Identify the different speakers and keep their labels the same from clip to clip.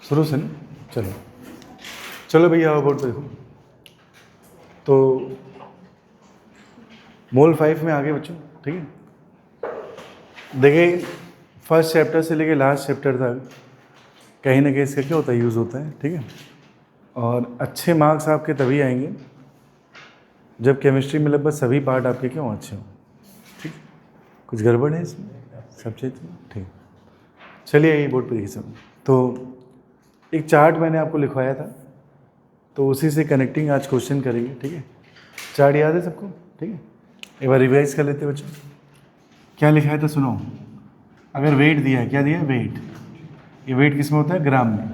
Speaker 1: शुरू से ना, चलो चलो भैया आओ बोर्ड पे देखो। तो मोल 5 में आगे बच्चों, ठीक है। देखिए फर्स्ट चैप्टर से लेके लास्ट चैप्टर तक कहीं ना कहीं इसका क्या होता है, यूज़ होता है, ठीक है। और अच्छे मार्क्स आपके तभी आएंगे जब केमिस्ट्री में लगभग सभी पार्ट आपके क्यों अच्छे हों, ठीक। कुछ गड़बड़ है इसमें सब चीज़, ठीक। चलिए यही बोर्ड पर देखिए सब। तो एक चार्ट मैंने आपको लिखवाया था, तो उसी से कनेक्टिंग आज क्वेश्चन करेंगे, ठीक है। चार्ट याद है सबको, ठीक है। एक बार रिवाइज कर लेते हैं बच्चों। क्या लिखा था सुनो। अगर वेट दिया है, क्या दिया है, वेट। ये वेट किस में होता है, ग्राम में।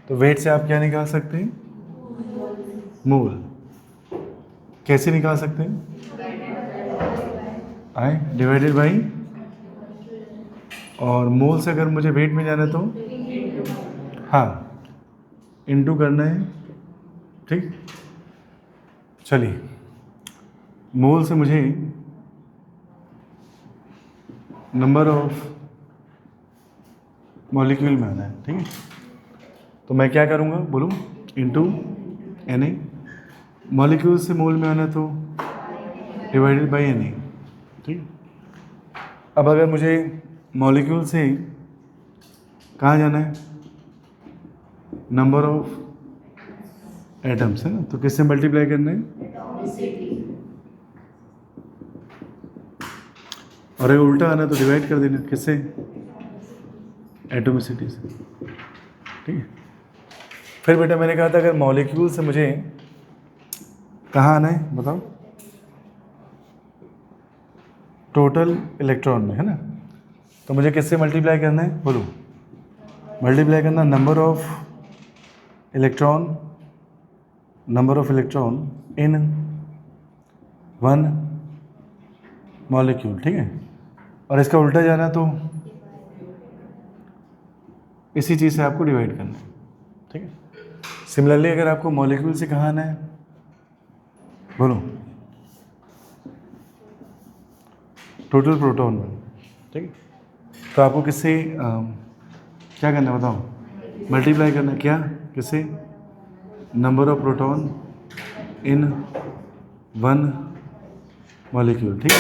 Speaker 1: तो वेट से आप क्या निकाल सकते हैं, मोल। कैसे निकाल सकते हैं, आए डिवाइडेड बाई, और मोल से अगर मुझे वेट में जाना तो हाँ इनटू करना है, ठीक। चलिए मोल से मुझे नंबर ऑफ मॉलिक्यूल में आना है, ठीक है। तो मैं क्या करूँगा बोलूँ, इनटू Na। मॉलिक्यूल से मोल में आना तो डिवाइडेड बाई Na, ठीक। अब अगर मुझे मॉलिक्यूल से कहाँ जाना है, नंबर ऑफ एटम्स है ना, तो किससे मल्टीप्लाई करना है, और अगर उल्टा आना तो डिवाइड कर देना, किससे, एटोमिसिटी से, ठीक है। फिर बेटा मैंने कहा था अगर मॉलिक्यूल से मुझे कहाँ आना है बताओ, टोटल इलेक्ट्रॉन में, है ना। तो मुझे किससे मल्टीप्लाई करना है बोलो, मल्टीप्लाई करना number of electron, number of electron in one molecule, ठीक है। और इसका उल्टा जाना तो इसी चीज़ से आपको डिवाइड करना है, ठीक है। सिमिलरली अगर आपको मॉलिक्यूल से कहाँ आना है बोलो, टोटल प्रोटॉन में, ठीक है। तो आपको किससे क्या करना है बताओ, मल्टीप्लाई करना है, क्या किससे, number of proton in one molecule, ठीक है।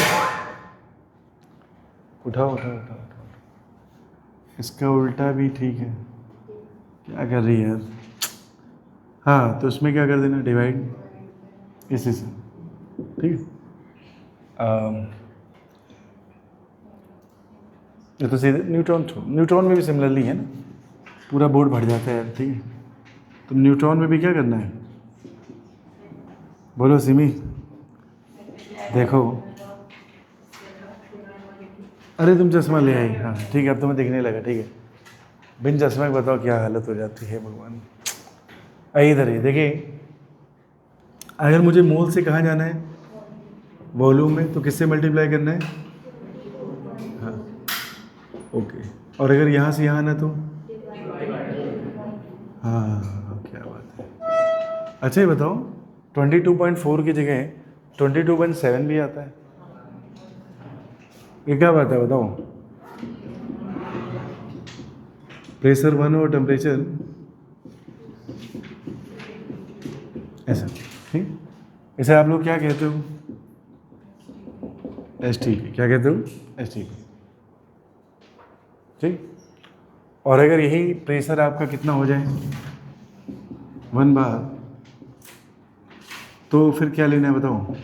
Speaker 1: उठाओ उठाओ उठाओ उठाओ, इसका उल्टा भी ठीक है, क्या कर रही है यार। हाँ तो इसमें क्या कर देना, डिवाइड इसी से, ठीक है। ये तो सीधे न्यूट्रॉन थ्रू, न्यूट्रॉन में भी सिमिलरली है ना, पूरा बोर्ड भर जाता है यार, ठीक है। तो न्यूट्रॉन में भी क्या करना है बोलो सिमी, देखो। अरे तुम चश्मा ले आई, हाँ ठीक है, अब तुम्हें दिखने लगा, ठीक है। बिन चश्मा के बताओ क्या हालत हो जाती है भगवान। इधर ही देखिए, अगर मुझे मोल से कहाँ जाना है, वॉल्यूम में, तो किससे मल्टीप्लाई करना है, हाँ ओके। और अगर यहाँ से यहाँ आना तो हाँ क्या बात है। अच्छा ये बताओ 22.4 की जगह 22.7 भी आता है, ये क्या बात है बताओ। प्रेशर 1 और टेम्परेचर ऐसा, ठीक। इसे आप लोग क्या कहते हो, STP, क्या कहते हो, STP, ठीक। और अगर यही प्रेशर आपका कितना हो जाए 1 बार, तो फिर क्या लेना है बताओ,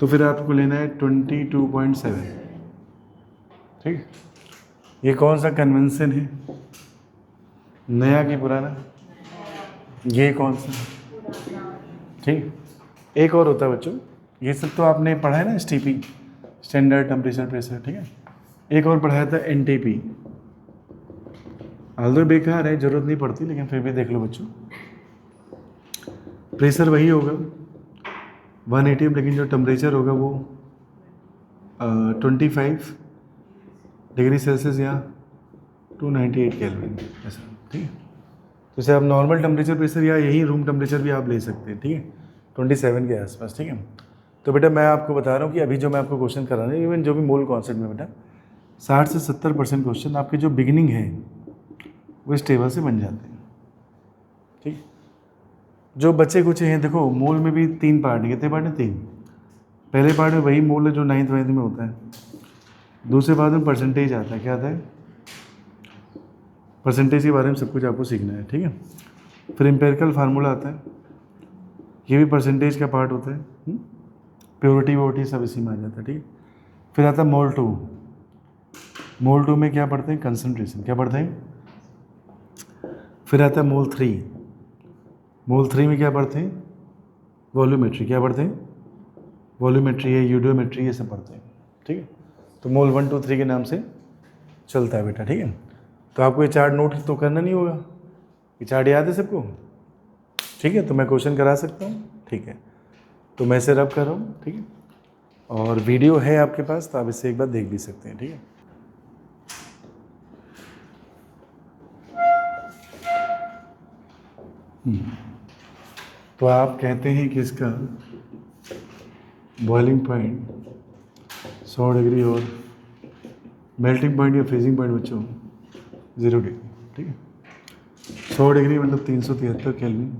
Speaker 1: तो फिर आपको लेना है 22.7, ठीक। ये कौन सा कन्वेंशन है, नया कि पुराना, ये कौन सा, ठीक। एक और होता है बच्चों, ये सब तो आपने पढ़ा है ना, STP, स्टैंडर्ड टेम्परेचर प्रेशर, ठीक है। एक और पढ़ाया था NTP, आल्दो बेकार है, जरूरत नहीं पड़ती, लेकिन फिर भी देख लो बच्चों। प्रेशर वही होगा 180, लेकिन जो टेम्परेचर होगा वो 25 डिग्री सेल्सियस या 298 केल्विन, ऐसा, ठीक है। तो इसे आप नॉर्मल टेम्परेचर प्रेशर या यही रूम टेम्परेचर भी आप ले सकते हैं, ठीक है, 27 के आसपास, ठीक है। तो बेटा मैं आपको बता रहा हूँ कि अभी जो मैं आपको क्वेश्चन कर रहा हूँ, इवन जो भी मोल कॉन्सेप्ट में बेटा, 60 से 70% क्वेश्चन आपके जो बिगिनिंग है वो इस टेबल से बन जाते हैं। ठीक, जो बच्चे कुछ हैं, देखो मोल में भी 3 पार्ट है, कितने पार्ट हैं? 3। पहले पार्ट में वही मोल है जो 9th 9th में होता है। दूसरे पार्ट में परसेंटेज आता है, क्या आता है? परसेंटेज के बारे में सब कुछ आपको सीखना है। ठीक है, फिर एम्पेरिकल फार्मूला आता है, ये भी परसेंटेज का पार्ट होता है। प्योरिटी वोरिटी सब इसी में आ जाता है। ठीक है, फिर आता है मोल 2। मोल 2 में क्या पढ़ते हैं? कंसंट्रेशन। क्या पढ़ते हैं? फिर आता है मोल 3। मोल 3 में क्या पढ़ते हैं? वॉल्यूमेट्री। क्या पढ़ते हैं? वॉल्यूमेट्री है, यूडियोमेट्री, ये सब पढ़ते हैं। ठीक है, तो मोल 1 2 3 के नाम से चलता है बेटा। ठीक है, तो आपको ये चार्ट नोट तो करना नहीं होगा, ये चार्ट याद है सबको? ठीक है, तो मैं क्वेश्चन करा सकता हूँ। ठीक है, तो मैं इसे रब कर रहा हूँ। ठीक है, और वीडियो है आपके पास तो आप इसे एक बार देख भी सकते हैं। ठीक है, तो आप कहते हैं कि इसका बॉइलिंग पॉइंट 100 डिग्री और मेल्टिंग पॉइंट या फ्रीजिंग पॉइंट बच्चों 0 डिग्री। ठीक है, 100 डिग्री मतलब 373 केल्विन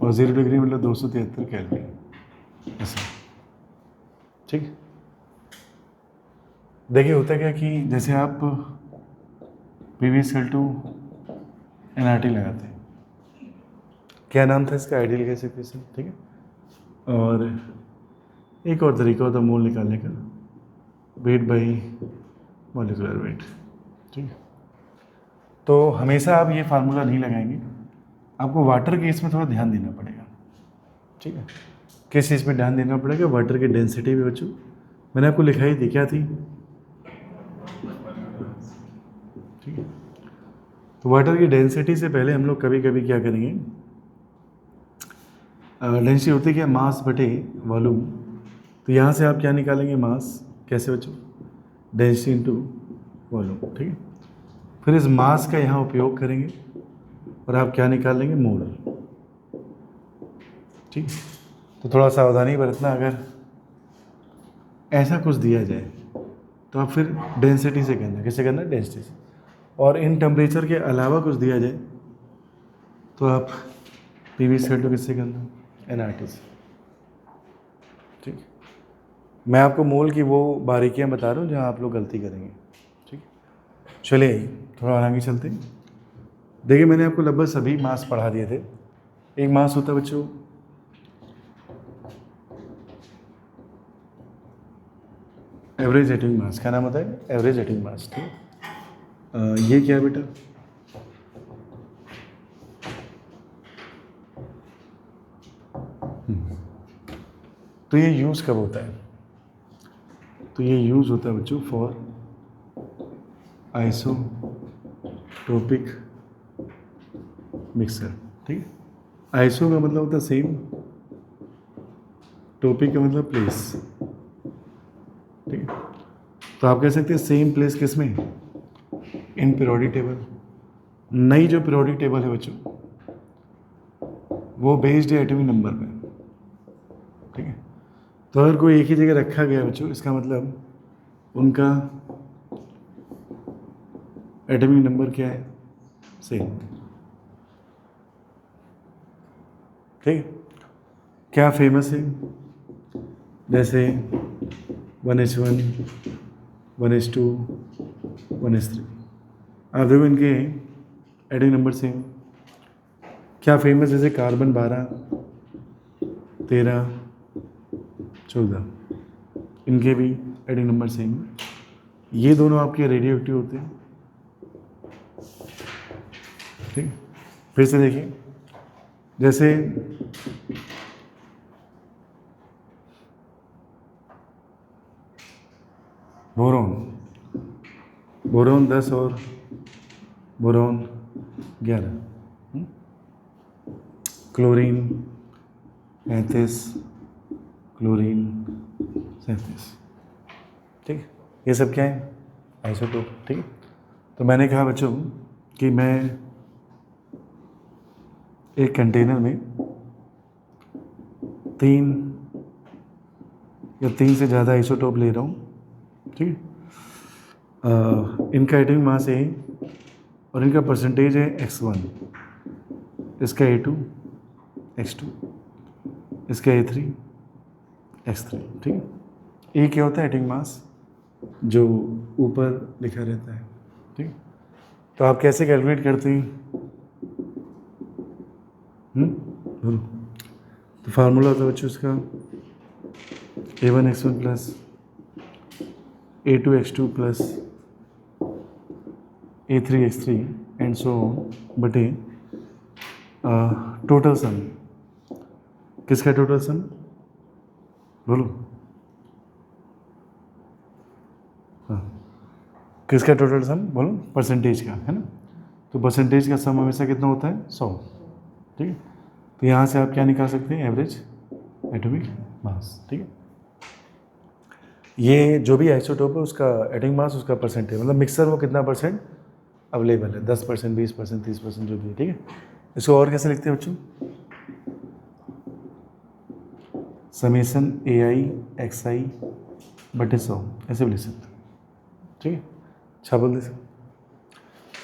Speaker 1: और 0 डिग्री मतलब 273 केल्विन, ऐसा। ठीक, देखिए होता क्या कि जैसे आप PV = nRT लगाते हैं, क्या नाम था इसका? Ideal gas equation. ठीक है, और एक और तरीका होता है मोल निकालने का, वेट बाई मॉलिक्यूलर वेट। ठीक है, तो हमेशा आप ये फार्मूला नहीं लगाएंगे, आपको वाटर केस में थोड़ा ध्यान देना पड़ेगा। ठीक है, किस चीज़ पे ध्यान देना पड़ेगा? वाटर की डेंसिटी भी बच्चों मैंने आपको लिखाई थी, क्या थी? ठीक है, तो वाटर की डेंसिटी से पहले हम लोग कभी कभी क्या करेंगे, डेंसिटी होती है क्या? मास बटे वॉल्यूम। तो यहाँ से आप क्या निकालेंगे? मास। कैसे बच्चों? Density into volume. ठीक है, फिर इस मास का यहाँ उपयोग करेंगे और आप क्या निकाल लेंगे? मोल। ठीक, तो थोड़ा सावधानी बरतना, अगर ऐसा कुछ दिया जाए तो आप फिर डेंसिटी से करना। कैसे करना? डेंसिटी से। और इन टेम्परेचर के अलावा कुछ दिया जाए तो आप PV = किससे करना? nRT से। ठीक, मैं आपको मोल की वो बारीकियां बता रहा हूँ जहाँ आप लोग गलती करेंगे। ठीक, चलिए थोड़ा आगे चलते हैं। देखिए मैंने आपको लगभग सभी मास पढ़ा दिए थे। एक मास होता है बच्चों एवरेज एटॉमिक मास। क्या नाम होता है? Average atomic mass. ठीक, ये क्या है बेटा? तो ये यूज़ कब होता है? तो ये यूज़ होता है बच्चों फॉर आइसोटोपिक मिक्सर। ठीक, आइसो का मतलब होता है सेम, टोपिक का मतलब प्लेस। ठीक है, तो आप कह सकते हैं सेम प्लेस किस में? In periodic table. नई जो पीरियोडिक टेबल है बच्चों वो बेस्ड है एटॉमिक नंबर पे। ठीक है, तो अगर कोई एक ही जगह रखा गया बच्चों, इसका मतलब उनका एटॉमिक नंबर क्या है? सेम। ठीक, क्या फेमस है? जैसे 1H1, 1H2, 1H3, आप देखो इनके एटॉमिक नंबर सेम। क्या फेमस? जैसे कार्बन 12, 13, 14, इनके भी एटॉमिक नंबर सेम। ये दोनों आपके रेडियो एक्टिव होते हैं। ठीक, फिर से देखिए, जैसे बोरोन, बोरोन 10 और बोरोन 11, क्लोरीन 35, क्लोरीन 37। ठीक, ये सब क्या है? आइसोटोप। ठीक है, तो मैंने कहा बच्चों कि मैं एक कंटेनर में 3 या 3 से ज़्यादा आइसोटोप ले रहा हूँ। ठीक है, इनका एटॉमिक मास है और इनका परसेंटेज है x1, इसका A2 x2, इसका A3 x3, ठीक है। ए क्या होता है? एटॉमिक मास, जो ऊपर लिखा रहता है, ठीक। तो आप कैसे कैलकुलेट करते हैं? बोलो। तो फार्मूला होता है बच्चों इसका A1 x1 plus A2 x2 plus A3 x3 and so बटे टोटल सम। किसका टोटल सम? बोलो। हाँ, किसका टोटल सम? बोलो। परसेंटेज का, है ना। तो परसेंटेज का सम हमेशा कितना होता है? 100, ठीक है। तो यहाँ से आप क्या निकाल सकते हैं? एवरेज एटॉमिक मास, ठीक है। ये जो भी आइसोटोप है उसका एटॉमिक मास, उसका परसेंटेज, मतलब मिक्सर वो कितना परसेंट अवेलेबल है, 10%, 20%, 30%, जो भी है, ठीक है। इसको और कैसे लिखते हैं बच्चों? समेसन AI/XI बटे 100, ऐसे भी लिख सकते हैं, ठीक है। अच्छा बोल दे सकते।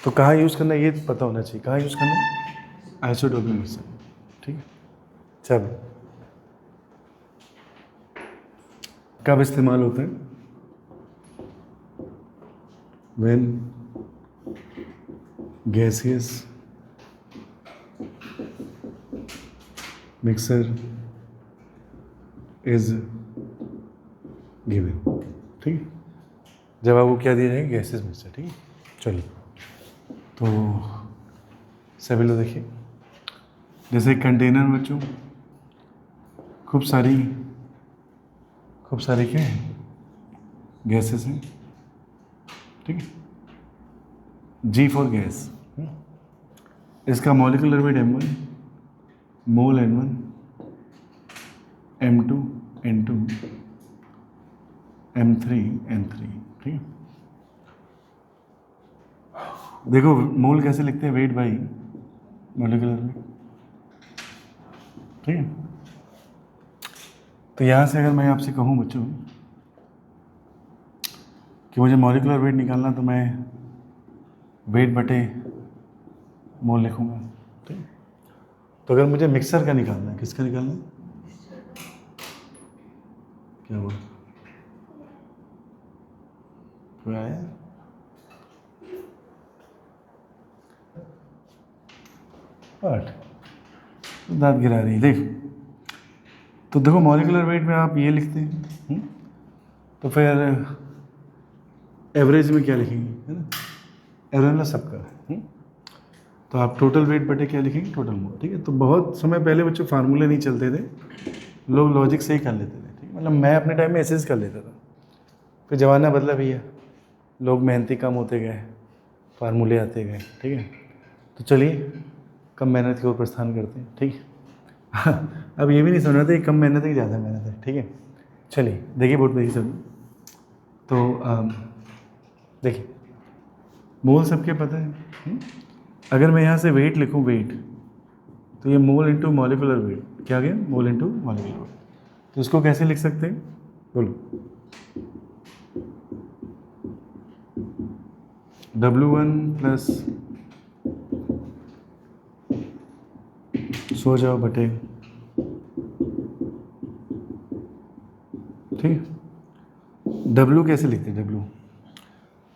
Speaker 1: तो कहाँ यूज़ करना है ये पता होना चाहिए, कहाँ यूज़ करना है? आइसोटोप में मिक्सर, ठीक है। चलो, कब इस्तेमाल होता है? When gaseous mixer is given, ठीक है। जब आपको क्या दिया जाएगा? गैसेस मिक्सर, ठीक है। चलिए, तो सभी लोग देखिए, जैसे कंटेनर में बच्चों खूब सारी क्या है? गैसेस हैं, ठीक है। G फॉर गैस, इसका मॉलिक्यूलर वेट M1, मोल N1, M2 N2, M3 N3, ठीक है। देखो मोल कैसे लिखते हैं? वेट बाई मॉलिक्यूलर वेट, ठीक है। तो यहाँ से अगर मैं आपसे कहूँ बच्चों कि मुझे मॉलिक्यूलर वेट निकालना, तो मैं वेट बटे मोल लिखूँगा, ठीक है। तो अगर मुझे मिक्सर का निकालना है, किसका निकालना है? क्या बोल कोई आया? पाठ दांत गिरा रही, देख। तो देखो मॉलिक्यूलर वेट में आप ये लिखते हैं, तो फिर एवरेज में क्या लिखेंगे, है ना। एवरेज में सबका, तो आप टोटल वेट बटे क्या लिखेंगे? टोटल मोल, ठीक है। तो बहुत समय पहले बच्चों फार्मूले नहीं चलते थे, लोग लॉजिक से ही कर लेते थे, ठीक है। मतलब मैं अपने टाइम में ऐसे ही कर लेता था। फिर ज़माना बदला भैया, लोग मेहनती कम होते गए, फार्मूले आते गए, ठीक है। तो चलिए कम मेहनत की ओर प्रस्थान करते हैं, ठीक है। अब ये भी नहीं समझ रहे कम मेहनत है कि ज़्यादा मेहनत है, ठीक है। चलिए देखिए बोर्ड देखिए सब। तो देखिए मोल सबके पता है, अगर मैं यहाँ से वेट लिखूँ, वेट, तो ये मोल इंटू मॉलिक्यूलर वेट, क्या गया? Mole into molecular weight. तो इसको कैसे लिख सकते हैं? बोलो। W1 प्लस सो जाओ बटे, ठीक है। W कैसे लिखते हैं? W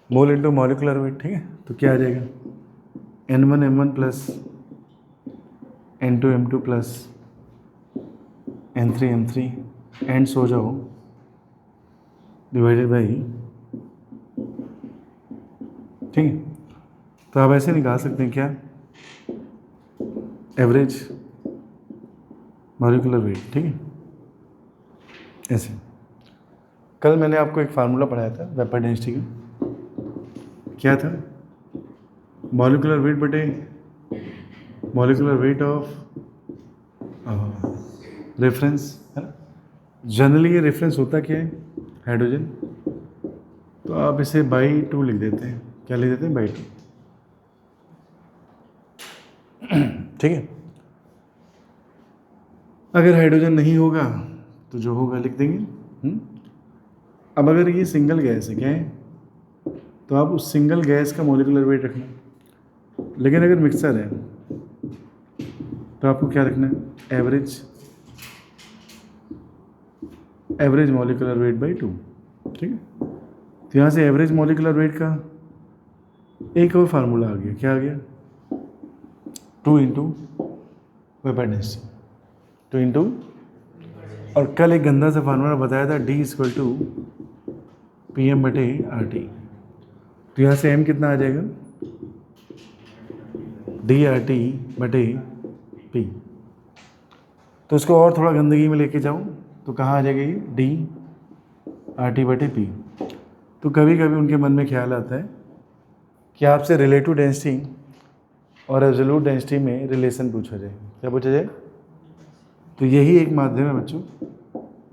Speaker 1: mole into molecular weight, ठीक है। तो क्या आ जाएगा? N1 M1 plus N2 M2 plus N3 M3 and so जाओ डिवाइडेड बाई, ठीक है। तो आप ऐसे निकाल सकते हैं क्या? एवरेज मॉलिक्यूलर वेट, ठीक है, ऐसे। कल मैंने आपको एक फार्मूला पढ़ाया था वेपर डेंसिटी का, क्या था? मॉलिक्यूलर वेट बटे मॉलिक्यूलर वेट ऑफ रेफरेंस, है ना। जनरली ये रेफरेंस होता क्या है? हाइड्रोजन। तो आप इसे बाई 2 लिख देते हैं, क्या लिख देते हैं? बाई 2, ठीक है। अगर हाइड्रोजन नहीं होगा तो जो होगा लिख देंगे। अब अगर ये सिंगल गैस है, क्या है? तो आप उस सिंगल गैस का मॉलिक्यूलर वेट रखना। लेकिन अगर मिक्सर है तो आपको क्या रखना है, एवरेज मॉलिक्यूलर वेट बाई 2, ठीक है। तो यहाँ से एवरेज मॉलिक्यूलर वेट का एक और फार्मूला आ गया, क्या आ गया, 2 इंटू वेपर डेंसिटी, 2 इंटू, और कल एक गंदा सा फार्मूला बताया था, D इक्वल टू PM/RT। तो यहाँ से M कितना आ जाएगा, DRT/P। तो इसको और थोड़ा गंदगी में लेके जाऊँ तो कहाँ आ जाएगा ये, DRT/P। तो कभी कभी उनके मन में ख्याल आता है कि आपसे रिलेटिव डेंसिटी और एब्सोल्यूट डेंसिटी में रिलेशन पूछा जाए। क्या पूछा जाए, तो यही एक माध्यम है बच्चों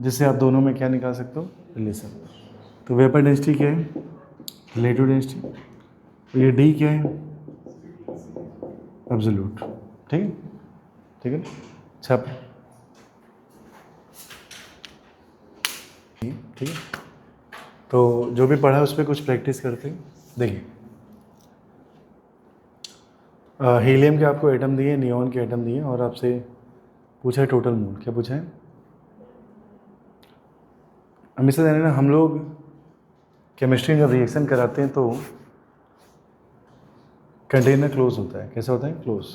Speaker 1: जिससे आप दोनों में क्या निकाल सकते हो, रिलेशन। तो वेपर डेंसिटी क्या है, रिलेटिव डेंसिटी, तो ये D क्या है, एब्सोल्यूट, ठीक है, ठीक है, छाप, ठीक है। तो जो भी पढ़ा है उस पर कुछ प्रैक्टिस करते हैं। देखिए हीलियम के आपको एटम दिए, नियॉन के एटम दिए, और आपसे पूछा है टोटल मोल। क्या पूछा है, हमेशा जाने ना, हम लोग केमिस्ट्री में जब रिएक्शन कराते हैं तो कंटेनर क्लोज होता है। कैसा होता है, क्लोज।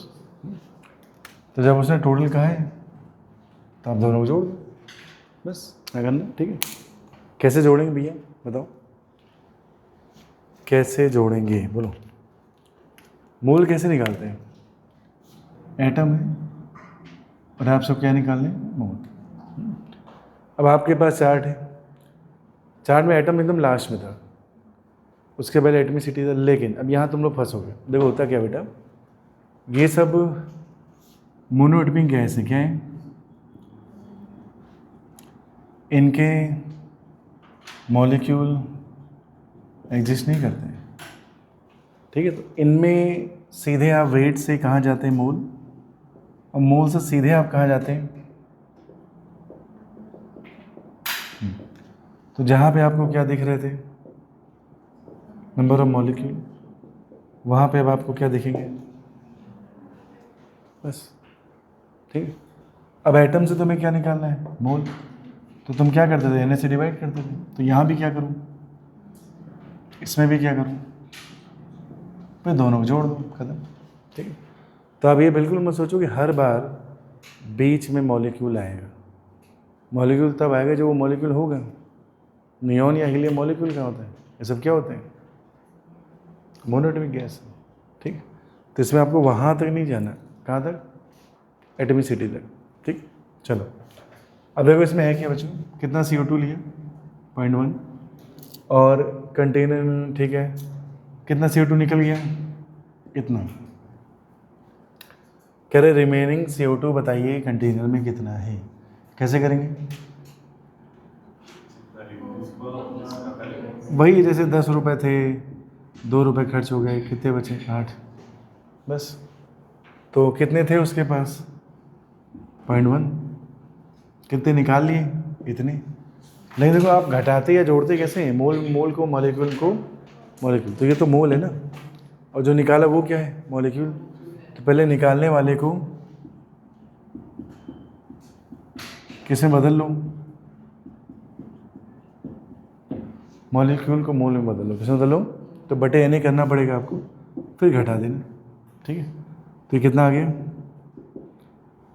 Speaker 1: तो जब उसने टोटल कहा है तो आप दोनों को जोड़ दो, बस क्या करना, ठीक है। कैसे जोड़ेंगे भैया बताओ, कैसे जोड़ेंगे, बोलो। मोल कैसे निकालते हैं, एटम है और आप सब क्या निकालने, मोल। अब आपके पास चार्ट है, चार्ट में एटम एकदम लास्ट में था, उसके पहले एटमिसिटी था, लेकिन अब यहाँ तुम लोग फंसोगे। देखो होता क्या बेटा, ये सब मोनोएटमिक गैस है, क्या है, इनके मॉलिक्यूल एग्जिस्ट नहीं करते हैं, ठीक है। तो इनमें सीधे आप वेट से कहाँ जाते हैं, मोल, और मोल से सीधे आप कहाँ जाते हैं, तो जहाँ पे आपको क्या दिख रहे थे, नंबर ऑफ मॉलिक्यूल, वहाँ पे अब आपको क्या दिखेंगे, बस, ठीक है। अब एटम से तुम्हें क्या निकालना है, मोल, तो तुम क्या करते थे, NA से डिवाइड करते थे। तो यहाँ भी क्या करूँ, इसमें भी क्या करूँ, फिर दोनों को जोड़ दो, खत्म, ठीक है। तो अब ये बिल्कुल मत सोचो कि हर बार बीच में मॉलिक्यूल आएगा। मॉलिक्यूल तब आएगा जब वो मॉलिक्यूल होगा। नियॉन या हीलियम मॉलिक्यूल क्या होता है, ये सब क्या होते हैं, मोनोएटमिक गैस, ठीक। तो इसमें आपको वहाँ तक नहीं जाना, कहाँ तक, एटमिसिटी तक, ठीक। चलो अब देखो इसमें है क्या बच्चों, कितना CO2 लिया, 0.1, और कंटेनर, ठीक है, कितना CO2 निकल गया, इतना। कह रहे रिमेनिंग CO2 बताइए कंटेनर में कितना है, कैसे करेंगे, वही जैसे 10 रुपये थे, 2 रुपये खर्च हो गए, कितने बचे, 8, बस। तो कितने थे उसके पास, 0.1, कितने निकाल लिए, इतने। लेकिन देखो आप घटाते या जोड़ते कैसे हैं, मोल को मॉलिक्यूल को मॉलिक्यूल, तो ये तो मोल है ना, और जो निकाला वो क्या है, मॉलिक्यूल। तो पहले निकालने वाले को किस में बदल लो, मॉलिक्यूल को मोल में बदल लो, किस में बदलो, तो बटे NA करना पड़ेगा आपको, फिर घटा देना, ठीक है। तो ये कितना आ गया,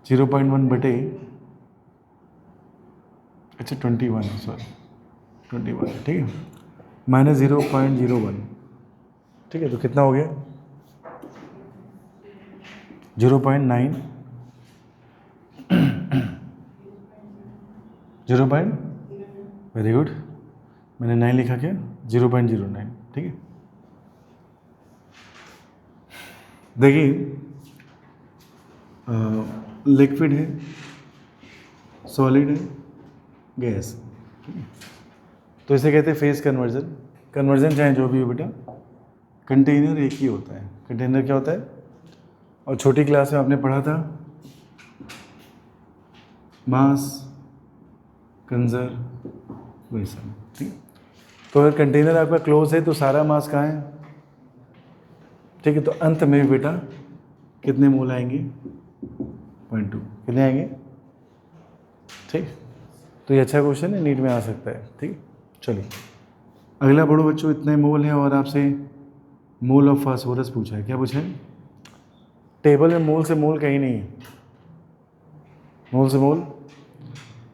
Speaker 1: 0.1 बटे, अच्छा 21, सॉरी 21, ठीक है, माइनस 0.01, ठीक है। तो कितना हो गया, 0.9, 0. वेरी गुड, मैंने 9 लिखा क्या, 0.09, ठीक है। देखिए लिक्विड है, सॉलिड है, गैस, ठीक है। तो इसे कहते हैं फेज कन्वर्जन। कन्वर्जन चाहे जो भी हो बेटा, कंटेनर एक ही होता है। कंटेनर क्या होता है, और छोटी क्लास में आपने पढ़ा था मास कंजर्वेशन, ठीक है। तो अगर कंटेनर आपका क्लोज है तो सारा मास कहाँ है, ठीक है। तो अंत में बेटा कितने मोल आएंगे, 0.2, कितने आएंगे, ठीक। तो ये अच्छा क्वेश्चन है, नीट में आ सकता है, ठीक। चलिए अगला पढ़ो बच्चों, इतने मोल हैं और आपसे मोल ऑफ फास्फोरस पूछा है। क्या पूछा है, टेबल में मोल से मोल कहीं नहीं है, मोल से मोल।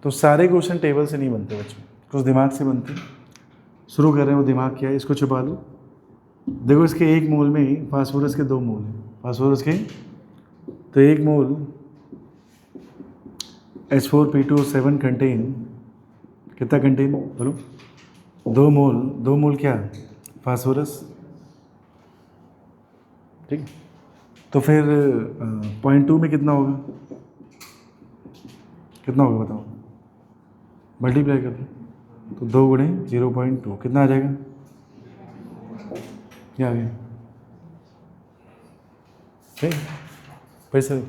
Speaker 1: तो सारे क्वेश्चन टेबल से नहीं बनते बच्चों, कुछ दिमाग से बनते। शुरू कर रहे हैं, वो दिमाग क्या है, इसको छुपा लो। देखो इसके एक मोल में फास्फोरस के 2 मोल हैं, फास्फोरस के। तो एक मोल H4P2O7 कंटेन, कितना कंटेन बोलो, 2 मोल, 2 मोल क्या, फास्फोरस, ठीक। तो फिर 0.2 में कितना होगा, कितना होगा बताओ, मल्टीप्लाई कर दो। तो 2 गुणे 0.2 कितना आ जाएगा, क्या आ गया, ठीक। फिर से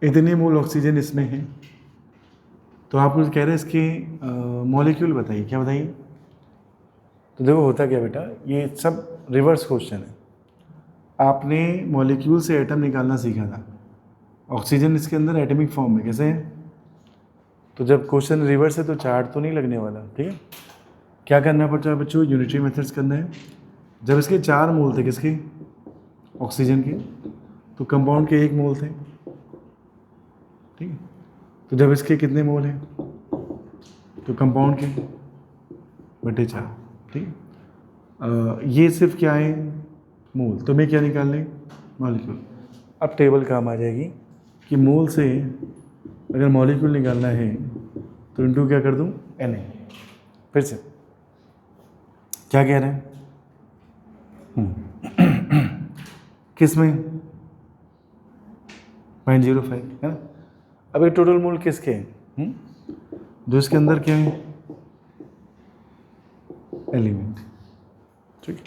Speaker 1: इतने मोल ऑक्सीजन इसमें है। तो आप मुझे कह रहे हैं इसके मॉलिक्यूल बताइए, क्या बताइए। तो देखो होता क्या बेटा, ये सब रिवर्स क्वेश्चन है। आपने मॉलिक्यूल से एटम निकालना सीखा था, ऑक्सीजन इसके अंदर एटमिक फॉर्म में कैसे है। तो जब क्वेश्चन रिवर्स है तो चार्ट तो नहीं लगने वाला, ठीक है। क्या करना पड़ता है बच्चों, यूनिटरी मेथड्स करना है। जब इसके 4 मोल थे किसके, ऑक्सीजन के, तो कंपाउंड के 1 मोल थे, ठीक है। तो जब इसके कितने मोल हैं, तो कंपाउंड के बटे 4, ठीक है। ये सिर्फ क्या है, मोल। तो मैं क्या निकाल लें, मॉलिक्यूल। अब टेबल काम आ जाएगी कि मोल से अगर मॉलिक्यूल निकालना है तो इनटू क्या कर दूं, Na। फिर से क्या कह रहे हैं, किस में 0.05 है ना। अब ये टोटल मोल किसके हैं, जो इसके अंदर क्या है, एलिमेंट, ठीक।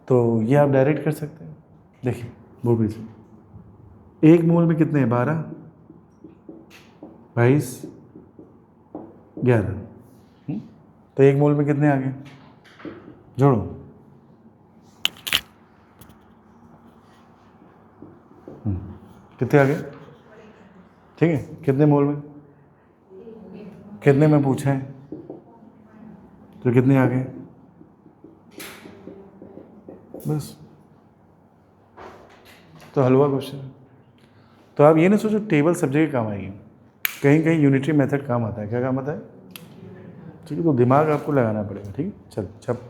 Speaker 1: तो ये आप डायरेक्ट कर सकते हैं। देखिए बोर्ड पे से 1 मोल में कितने हैं, 12, 22, 11। तो 1 मोल में कितने आ गए, जोड़ो, कितने आ गए, ठीक है। कितने मोल में, कितने में पूछा है, तो कितने आ गए, बस। तो हलवा क्वेश्चन। तो आप ये ना सोचो टेबल सब जगह काम आएगी, कहीं कहीं यूनिटरी मेथड काम आता है। क्या काम आता है, ठीक है। तो दिमाग आपको लगाना पड़ेगा, ठीक है। चल छप,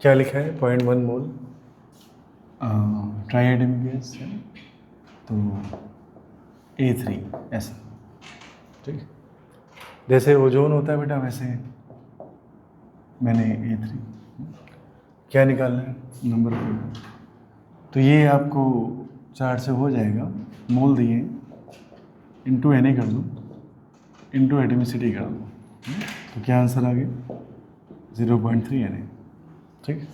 Speaker 1: क्या लिखा है, 0.1 मोल ट्राइएडेमिक गैस है, तो A3 ऐसा, ठीक। जैसे ओजोन होता है बेटा वैसे मैंने A3 क्या निकालना है, नंबर 4। तो ये आपको चार्ट से हो जाएगा, मोल दिए इंटू Na कर दो, इंटू एटमिसिटी कर दो, तो क्या आंसर आ गया, 0.3 Na, ठीक,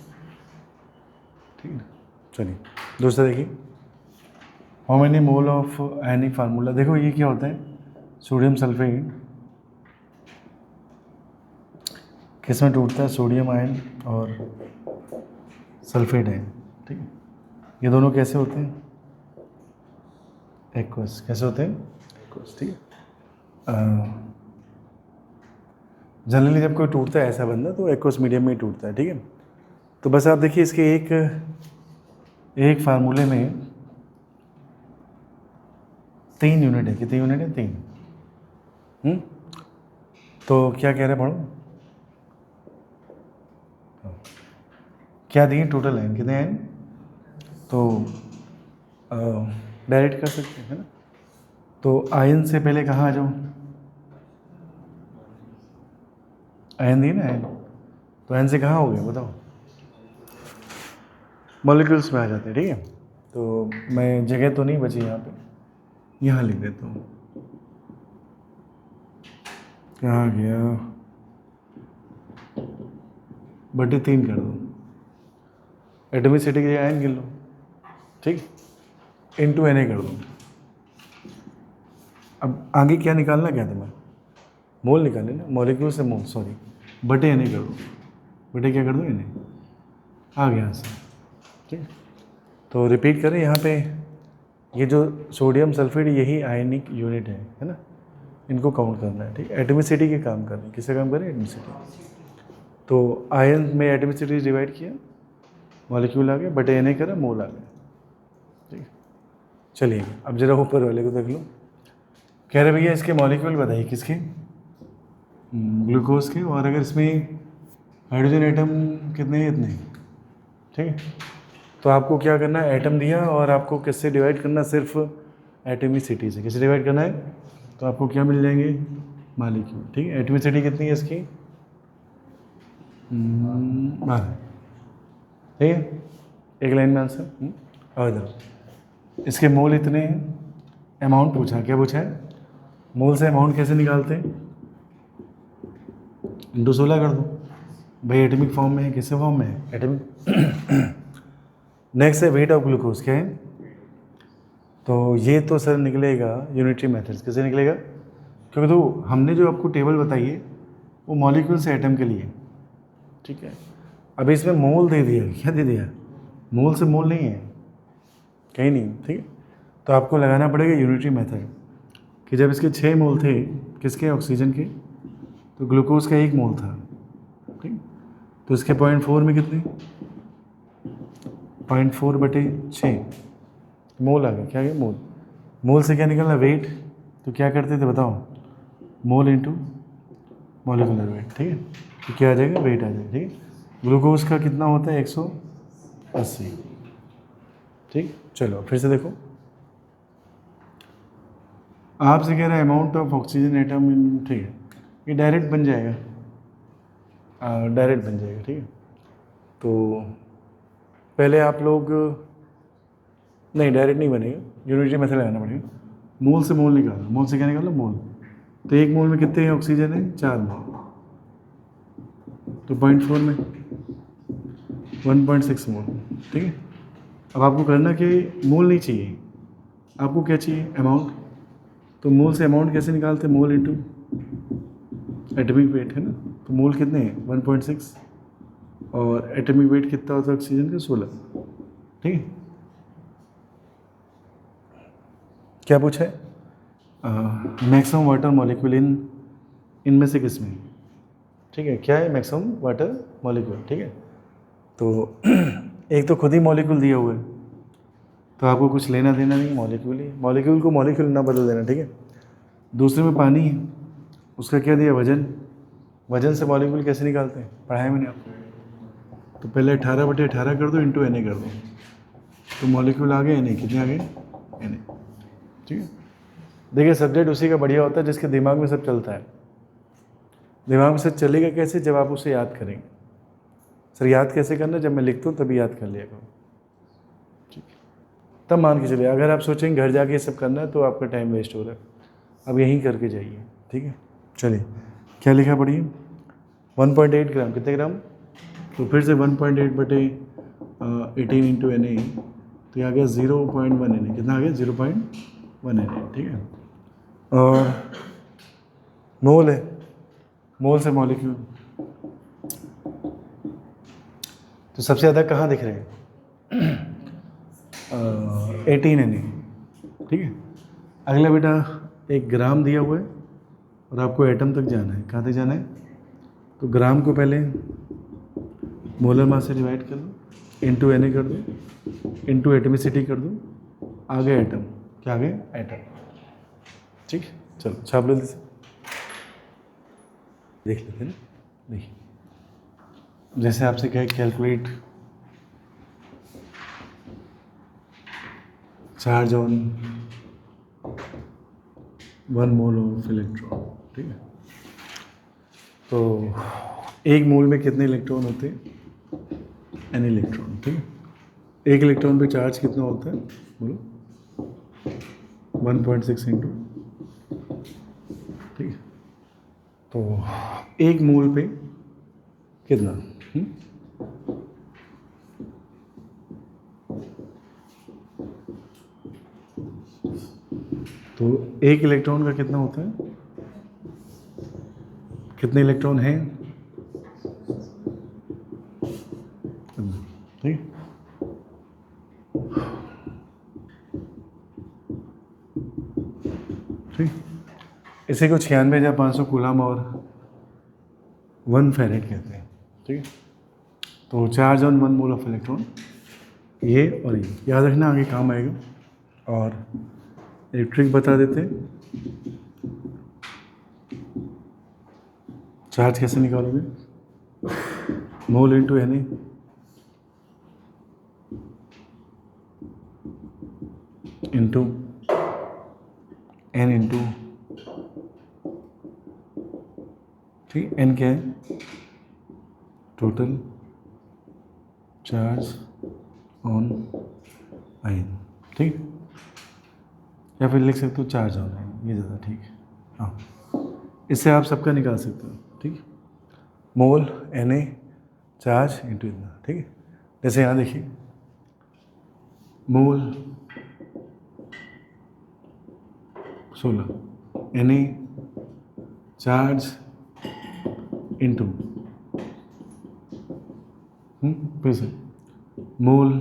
Speaker 1: ठीक है। चलिए दूसरा देखिए, how many mole of ionic formula. देखो ये क्या होता है, सोडियम सल्फेट किस में टूटता है, सोडियम आयन और सल्फेट आयन, ठीक है। ये दोनों कैसे होते हैं, एक्वस, कैसे होते हैं, एक्वस, ठीक है। जनरली जब कोई टूटता है ऐसा बंदा तो एक्वस मीडियम में ही टूटता है, ठीक है। तो बस आप देखिए इसके एक फार्मूले में 3 यूनिट है, कितने यूनिट है, 3। तो क्या कह रहे हैं पढ़ो, क्या दिए टोटल आयन, कितने आयन, तो डायरेक्ट कर सकते हैं, है ना। तो आयन से पहले कहाँ आ जाओ, आयन दिए ना, आयन, तो आयन से कहाँ हो गया बताओ, मॉलिक्यूल्स में आ जाते हैं, ठीक है। तो मैं जगह तो नहीं बची यहाँ पे, यहाँ लिख देता हूँ, कहाँ गया, बटे 3 कर दो, एटमिसिटी के लिए आयन गिन लो, ठीक, इंटू Na कर दो, अब आगे क्या निकालना क्या तुम्हें? मोल निकालने ना, मॉलिक्यूल से मोल, सॉरी, बटे एन कर दो, बटे क्या कर दो एन, आ गया आंसर। ठीक है, तो रिपीट करें यहाँ पे, ये जो सोडियम सल्फेट यही आयनिक यूनिट है ना, इनको काउंट करना है। ठीक है, एटमिसिटी के काम कर रहे हैं, किससे काम कर रहे हैं? एटमिसिटी। तो आयन में एटमिसिटी डिवाइड किया, मॉलिक्यूल आ गया, बटे एन करा, मोल आ गया। ठीक है, चलिए अब जरा ऊपर वाले को देख लो। कह रहे भैया इसके मॉलिक्यूल बताइए, किसके? ग्लूकोज के। और अगर इसमें हाइड्रोजन एटम कितने हैं? इतने। ठीक है, तो आपको क्या करना है, एटम दिया और आपको किससे डिवाइड करना, सिर्फ एटमिसिटी से। किससे डिवाइड करना है? तो आपको क्या मिल जाएंगे? मॉलिक्यूल। ठीक है, एटमिसिटी कितनी है इसकी? 12। ठीक है, एक लाइन में आंसर। और इधर इसके मोल इतने हैं, अमाउंट पूछा, क्या पूछा है? मोल से अमाउंट कैसे निकालते हैं? इंटू 16 कर दो भाई, एटमिक फॉर्म में है, किससे फॉर्म में है? एटमिक। नेक्स्ट है वेट ऑफ ग्लूकोज, क्या है? तो ये तो सर निकलेगा यूनिटरी मेथड्स। कैसे निकलेगा? क्योंकि तो हमने जो आपको टेबल बताई है वो मॉलिक्यूल से एटम के लिए। ठीक है, अभी इसमें मोल दे दिया, क्या दे दिया? मोल से मोल नहीं है, कहीं नहीं। ठीक है, तो आपको लगाना पड़ेगा यूनिटरी मेथड कि जब इसके 6 मोल थे, किसके? ऑक्सीजन के, तो ग्लूकोज का 1 मोल था। ठीक, तो इसके 0.4 में कितने? 0.4 बटे 6 मोल आ गया। क्या आ गया? मोल। मोल से क्या निकलना? वेट। तो क्या करते थे बताओ? Mole into molecular weight. ठीक है, तो क्या आ जाएगा? वेट आ जाएगा। ठीक है, ग्लूकोज का कितना होता है? 180। ठीक, चलो फिर से देखो, आपसे कह रहा है amount of oxygen atom in. ठीक है, ये डायरेक्ट बन जाएगा, डायरेक्ट बन जाएगा। ठीक है, तो पहले आप लोग, नहीं डायरेक्ट नहीं बनेगा, यूनिटरी मेथड लगाना पड़ेगा। मोल से मोल निकालो, मोल से क्या निकालो? मोल। तो 1 मोल में कितने ऑक्सीजन है? 4 मोल। तो 0.4 में 1.6 मोल। ठीक है, अब आपको करना कि मोल नहीं चाहिए, आपको क्या चाहिए? अमाउंट। तो मोल से अमाउंट कैसे निकालते? मोल इंटू एटमिक वेट, है ना। तो मोल कितने हैं? 1.6, और एटमिक वेट कितना होता है ऑक्सीजन का? 16। ठीक है, क्या पूछा है? मैक्सिमम वाटर मॉलिक्यूल इनमें से किसमें? ठीक है, क्या है? Maximum water molecule. ठीक है, तो एक तो खुद ही मॉलिक्यूल दिया हुआ है, तो आपको कुछ लेना देना नहीं, मॉलिक्यूल ही, मॉलिक्यूल को मॉलिक्यूल ना बदल देना। ठीक है, दूसरे में पानी है, उसका क्या दिया? वजन। वजन से मॉलिक्यूल कैसे निकालते हैं? पढ़ाया मैंने आपको। तो पहले 18/18 कर दो, इंटू Na कर दो, तो मॉलिक्यूल आ गए Na। कितने आ गए? Na। ठीक है, देखिए सब्जेक्ट उसी का बढ़िया होता है जिसके दिमाग में सब चलता है। दिमाग में सब चलेगा कैसे? जब आप उसे याद करेंगे। सर याद कैसे करना? जब मैं लिखता हूँ तभी याद कर लिया करो। ठीक है, तब मान के चलिए, अगर आप सोचेंगे घर जाके ये सब करना है तो आपका टाइम वेस्ट हो रहा है, अब यहीं करके जाइए। ठीक है, चलिए क्या लिखा पढ़िए? 1.8 ग्राम, कितने ग्राम? तो फिर से 1.8 बटे 18 इंटू Na, तो ये आ गया 0.1 Na। कितना आ गया? 0.1 Na। ठीक है, और मोल है, मोल से मॉलिक्यूल, तो सबसे ज़्यादा कहाँ दिख रहे हैं? 18 Na। ठीक है, अगला बेटा एक ग्राम दिया हुआ है और आपको एटम तक जाना है। कहाँ तक जाना है? तो ग्राम को पहले मोलर मास से डिवाइड कर दो, इंटू Na कर दो, इंटू एटमिसिटी कर दो, आ गया एटम। क्या आ गया? एटम। ठीक, चलो छाप लो जैसे, देख लेते हैं ना। देखिए, जैसे आपसे कहे calculate charge on 1 mole of electron. ठीक है, तो 1 मोल में कितने इलेक्ट्रॉन होते हैं? N electron. ठीक है, 1 इलेक्ट्रॉन पे चार्ज कितना होता है? बोलो। 1.6 इंटू। ठीक है, तो 1 मोल पे कितना? तो एक इलेक्ट्रॉन का कितना होता है, कितने इलेक्ट्रॉन हैं, ठीक। ठीक, इसे को 96,500 कूलम और 1 फेरेड कहते हैं, ठीक है। तो charge on 1 mole of electron, ये और ये याद रखना, आगे काम आएगा। और इलेक्ट्रिक बता देते हैं, चार्ज कैसे निकालोगे, mole into n into n into, ठीक, एन क्या है, टोटल चार्ज ऑन आयन, ठीक। या फिर लिख सकते हो चार्ज ऑन आयन, ये ज़्यादा ठीक है। हाँ, इससे आप सबका निकाल सकते हो, ठीक। Mole n A charge into इतना, ठीक है। जैसे यहाँ देखिए, mole 16, n A charge into, फिर से mole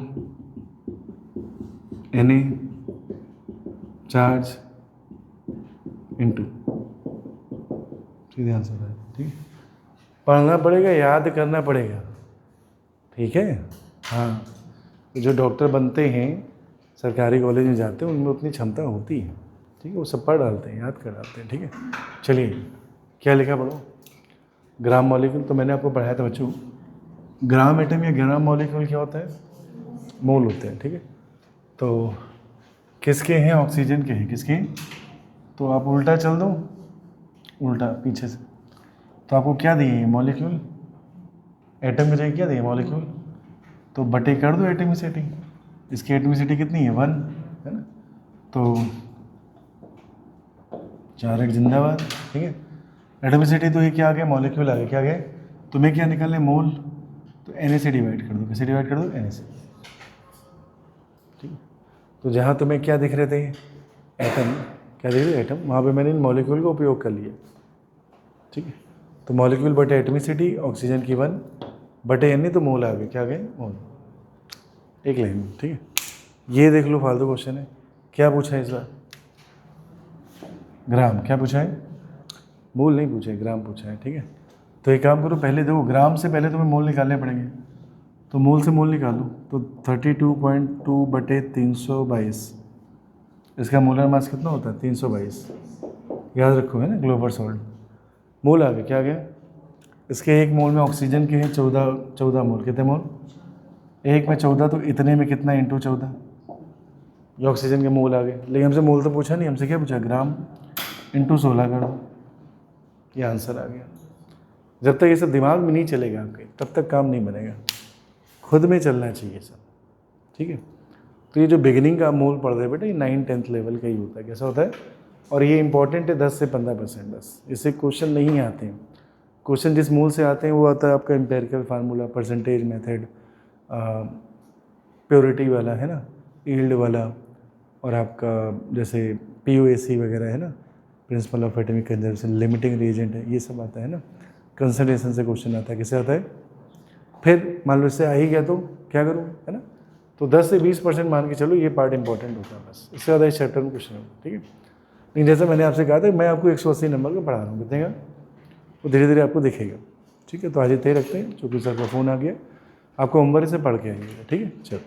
Speaker 1: n A charge into, सीधे आंसर है, ठीक है। पढ़ना पड़ेगा, याद करना पड़ेगा, ठीक है। हाँ, जो डॉक्टर बनते हैं, सरकारी कॉलेज में जाते हैं, उनमें उतनी क्षमता होती है, ठीक है, वो सब पढ़ डालते हैं, याद कर डालते हैं, ठीक है। चलिए, क्या लिखा पढ़ो, ग्राम मॉलिक्यूल, तो मैंने आपको पढ़ाया था बच्चों, ग्राम एटम या ग्राम मॉलिक्यूल क्या होता है, मोल होते हैं, ठीक है। तो किसके हैं, ऑक्सीजन के हैं, किसके हैं, तो आप उल्टा चल दो, उल्टा पीछे से, तो आपको क्या दिए, मॉलिक्यूल, एटम की जगह क्या दिए, मॉलिक्यूल, तो बटे कर दो एटमिसिटी, इसकी एटमिसिटी कितनी है, 1 है ना, तो 4 जिंदाबाद, ठीक है। एटमिसिटी तो ये क्या आ गया, मॉलिक्यूल आ गया, क्या आ गया, तुम्हें क्या निकालना है, मोल, तो एन से डिवाइड कर दो, कैसे डिवाइड कर दो, एन से, ठीक है। तो जहाँ तुम्हें क्या दिख रहे थे, एटम, क्या दिख रहे एटम, वहाँ पे मैंने इन मॉलिक्यूल का उपयोग कर लिया, ठीक है। तो मॉलिक्यूल बटे एटमिसिटी, ऑक्सीजन की 1 बटे एन, तो मोल आ गए, क्या आ गए, मोल, एक लाइन में, ठीक है। ये देख लो, फालतू क्वेश्चन है, क्या पूछा है इस बार, ग्राम, क्या पूछा है, मोल नहीं पूछा है, ग्राम पूछा है, ठीक है। तो एक काम करो, पहले देखो, ग्राम से पहले तुम्हें मोल निकालने पड़ेंगे, तो मोल से मोल निकालो, तो 32.2 बटे 322, इसका मोलर मास कितना होता है, 322, याद रखो, है ना, ग्लोबल सॉल्ट, मोल आ गया, क्या आ गया, इसके एक मोल में ऑक्सीजन के हैं 14 मोल, कितने मोल, एक में 14, तो इतने में कितना, इंटू 14, ये ऑक्सीजन के मोल आ गए। लेकिन हमसे मोल तो पूछा नहीं, हमसे क्या पूछा, ग्राम, इंटू 16 कर दो, ये आंसर आ गया। जब तक ये सब दिमाग में नहीं चलेगा आपके, तब तक काम नहीं बनेगा, खुद में चलना चाहिए सब, ठीक है। तो ये जो बिगिनिंग का मोल पढ़ रहे बेटा, ये 9-10th लेवल का ही होता है, कैसा होता है, और ये इंपॉर्टेंट है, 10 से 15%, बस इससे क्वेश्चन नहीं आते हैं। क्वेश्चन जिस मूल से आते हैं वो आता है आपका empirical formula, percentage method, purity वाला, है ना, यील्ड वाला, और आपका जैसे POAC वगैरह, है ना, principle of atomic conservation, limiting reagent है, ये सब आता है ना, कंसंट्रेशन से क्वेश्चन आता है, कैसे आता है। फिर मान लो इससे आ ही गया तो क्या करूँ, है ना, तो 10 से 20% मान के चलो, ये पार्ट इंपॉर्टेंट होता है, बस इससे ज़्यादा इस चैप्टर में क्वेश्चन होगा, ठीक है। लेकिन जैसे मैंने आपसे कहा था, मैं आपको 180 नंबर का पढ़ा रहा हूँ, कितने का, वो धीरे धीरे आपको दिखेगा, ठीक है। तो आज इतना ही रखते हैं, चूँकि सर का फ़ोन आ गया, आपको होमवर्क से पढ़ के आइएगा, ठीक है, चलो।